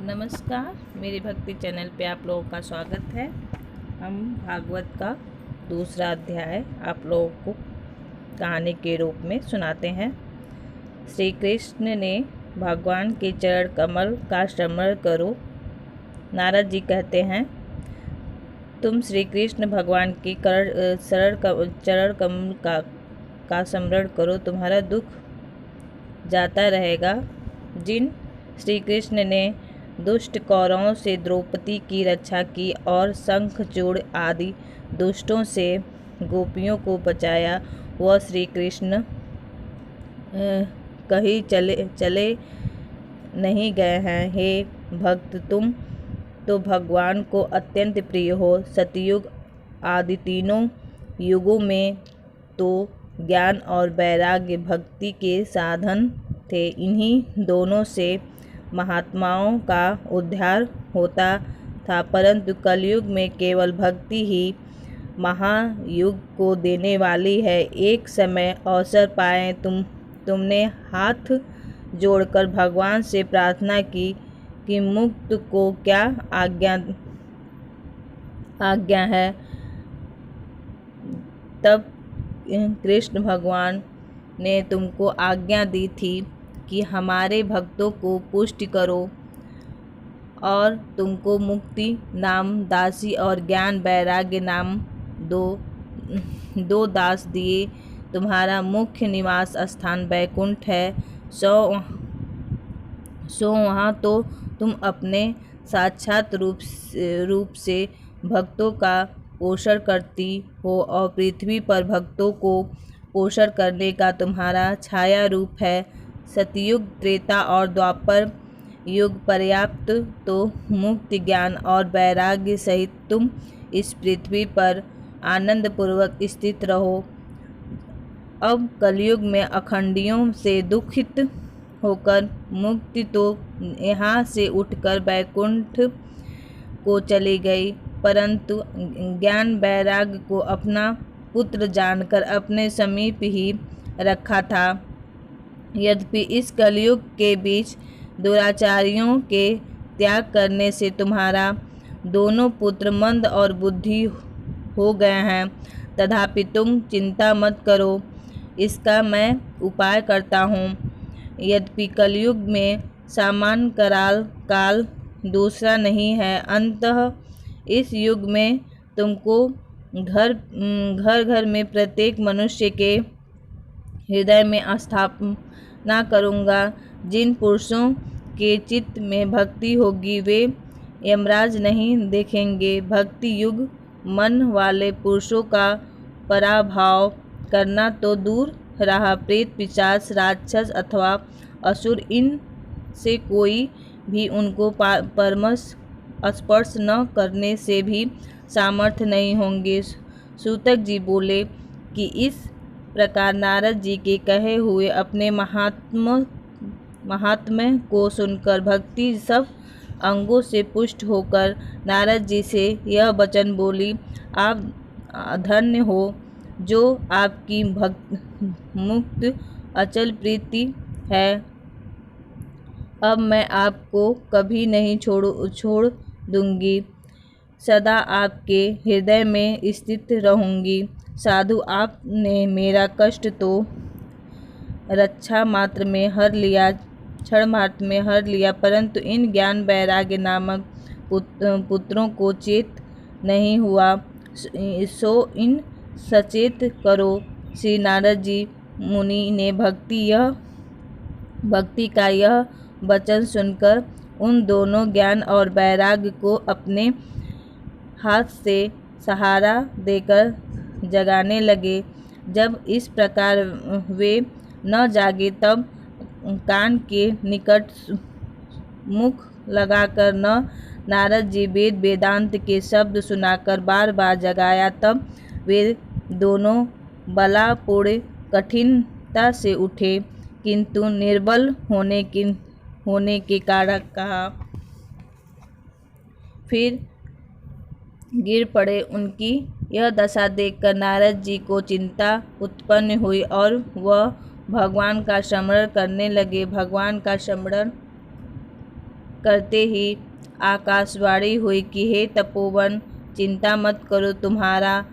नमस्कार, मेरे भक्ति चैनल पे आप लोगों का स्वागत है। हम भागवत का दूसरा अध्याय आप लोगों को कहानी के रूप में सुनाते हैं। श्री कृष्ण ने भगवान के चरण कमल का स्मरण करो। नारद जी कहते हैं, तुम श्री कृष्ण भगवान के चरण कमल का स्मरण करो, तुम्हारा दुख जाता रहेगा। जिन श्री कृष्ण ने दुष्ट कौरवों से द्रौपदी की रक्षा की और शंखचूड़ आदि दुष्टों से गोपियों को बचाया, वह श्री कृष्ण कहीं चले नहीं गए हैं। हे भक्त, तुम तो भगवान को अत्यंत प्रिय हो। सतयुग आदि तीनों युगों में तो ज्ञान और वैराग्य भक्ति के साधन थे। इन्हीं दोनों से महात्माओं का उद्धार होता था, परंतु कलयुग में केवल भक्ति ही महायुग को देने वाली है। एक समय अवसर पाए तुमने हाथ जोड़कर भगवान से प्रार्थना की कि मुक्त को क्या आज्ञा है। तब कृष्ण भगवान ने तुमको आज्ञा दी थी कि हमारे भक्तों को पुष्टि करो, और तुमको मुक्ति नाम दासी और ज्ञान वैराग्य नाम दो दास दिए। तुम्हारा मुख्य निवास स्थान वैकुंठ है, सो वहाँ तो तुम अपने साक्षात रूप से भक्तों का पोषण करती हो, और पृथ्वी पर भक्तों को पोषण करने का तुम्हारा छाया रूप है। सतयुग, त्रेता और द्वापर युग पर्याप्त तो मुक्ति, ज्ञान और वैराग्य सहित तुम इस पृथ्वी पर आनंद पूर्वक स्थित रहो। अब कलयुग में अखंडियों से दुखित होकर मुक्ति तो यहाँ से उठकर वैकुंठ को चली गई, परंतु ज्ञान वैराग्य को अपना पुत्र जानकर अपने समीप ही रखा था। यद्यपि इस कलयुग के बीच दुराचारियों के त्याग करने से तुम्हारा दोनों पुत्र मंद और बुद्धि हो गए हैं, तथापि तुम चिंता मत करो, इसका मैं उपाय करता हूँ। यद्यपि कलयुग में सामान्य काल दूसरा नहीं है, अतः इस युग में तुमको घर में प्रत्येक मनुष्य के हृदय में स्थापना करूँगा। जिन पुरुषों के चित्त में भक्ति होगी वे यमराज नहीं देखेंगे। भक्ति युग मन वाले पुरुषों का पराभव करना तो दूर रहा, प्रेत, पिशाच, राक्षस अथवा असुर, इन से कोई भी उनको परमश स्पर्श न करने से भी सामर्थ्य नहीं होंगे। सूतक जी बोले कि इस प्रकार नारद जी के कहे हुए अपने महात्म्य को सुनकर भक्ति सब अंगों से पुष्ट होकर नारद जी से यह वचन बोली, आप धन्य हो जो आपकी मुक्त अचल प्रीति है। अब मैं आपको कभी नहीं छोड़ दूंगी, सदा आपके हृदय में स्थित रहूंगी। साधु, आपने मेरा कष्ट तो क्षण मात्र में हर लिया, परंतु इन ज्ञान वैराग्य नामक पुत्रों को चेत नहीं हुआ, सो इन सचेत करो। श्री नारद जी मुनि ने भक्ति का यह वचन सुनकर उन दोनों ज्ञान और वैराग्य को अपने हाथ से सहारा देकर जगाने लगे। जब इस प्रकार वे न जागे तब कान के निकट मुख लगाकर नारद जी वेद वेदांत के शब्द सुनाकर बार बार जगाया। तब वे दोनों बलापूर्ण कठिनता से उठे, किंतु निर्बल होने के कारण कहा फिर गिर पड़े। उनकी यह दशा देखकर नारद जी को चिंता उत्पन्न हुई और वह भगवान का स्मरण करने लगे। भगवान का स्मरण करते ही आकाशवाणी हुई कि हे तपोवन, चिंता मत करो, तुम्हारा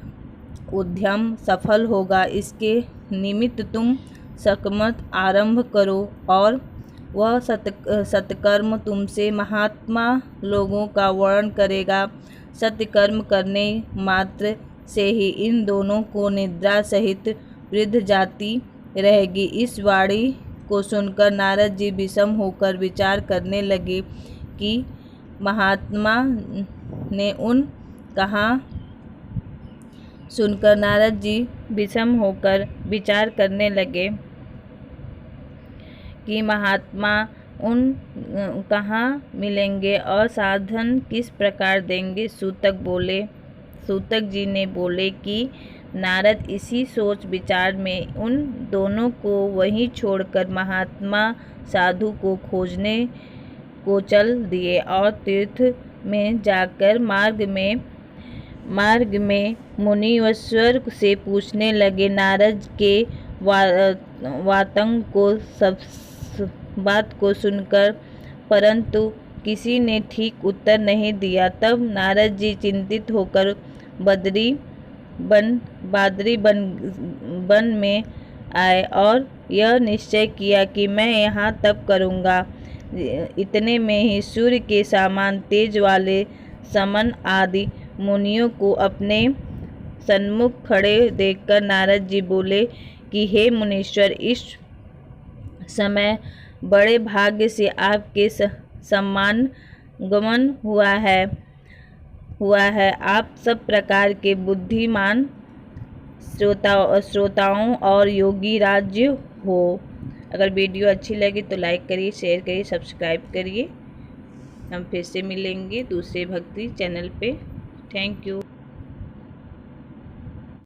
उद्यम सफल होगा। इसके निमित्त तुम सकमत आरंभ करो और वह सत्कर्म तुमसे महात्मा लोगों का वर्णन करेगा। सत्कर्म करने मात्र से ही इन दोनों को निद्रा सहित वृद्ध जाती रहेगी। इस वाणी को सुनकर नारद जी विषम होकर विचार करने लगे कि महात्मा ने उन कहा सुनकर नारद जी विषम होकर विचार करने लगे कि महात्मा उन कहाँ मिलेंगे और साधन किस प्रकार देंगे। सूतक जी ने बोले कि नारद इसी सोच विचार में उन दोनों को वहीं छोड़कर महात्मा साधु को खोजने को चल दिए और तीर्थ में जाकर मार्ग में मुनीश्वर से पूछने लगे। नारद के वातंग को सब बात को सुनकर परंतु किसी ने ठीक उत्तर नहीं दिया। तब नारद जी चिंतित होकर बादरी वन में आए और यह निश्चय किया कि मैं यहाँ तप करूँगा। इतने में ही सूर्य के समान तेज वाले समन आदि मुनियों को अपने सन्मुख खड़े देखकर नारद जी बोले कि हे मुनीश्वर, इस समय बड़े भाग्य से आपके सम्मान गमन हुआ है। आप सब प्रकार के बुद्धिमान श्रोताओं और योगी राज्य हो। अगर वीडियो अच्छी लगी तो लाइक करिए, शेयर करिए, सब्सक्राइब करिए। हम फिर से मिलेंगे दूसरे भक्ति चैनल पे। Thank you.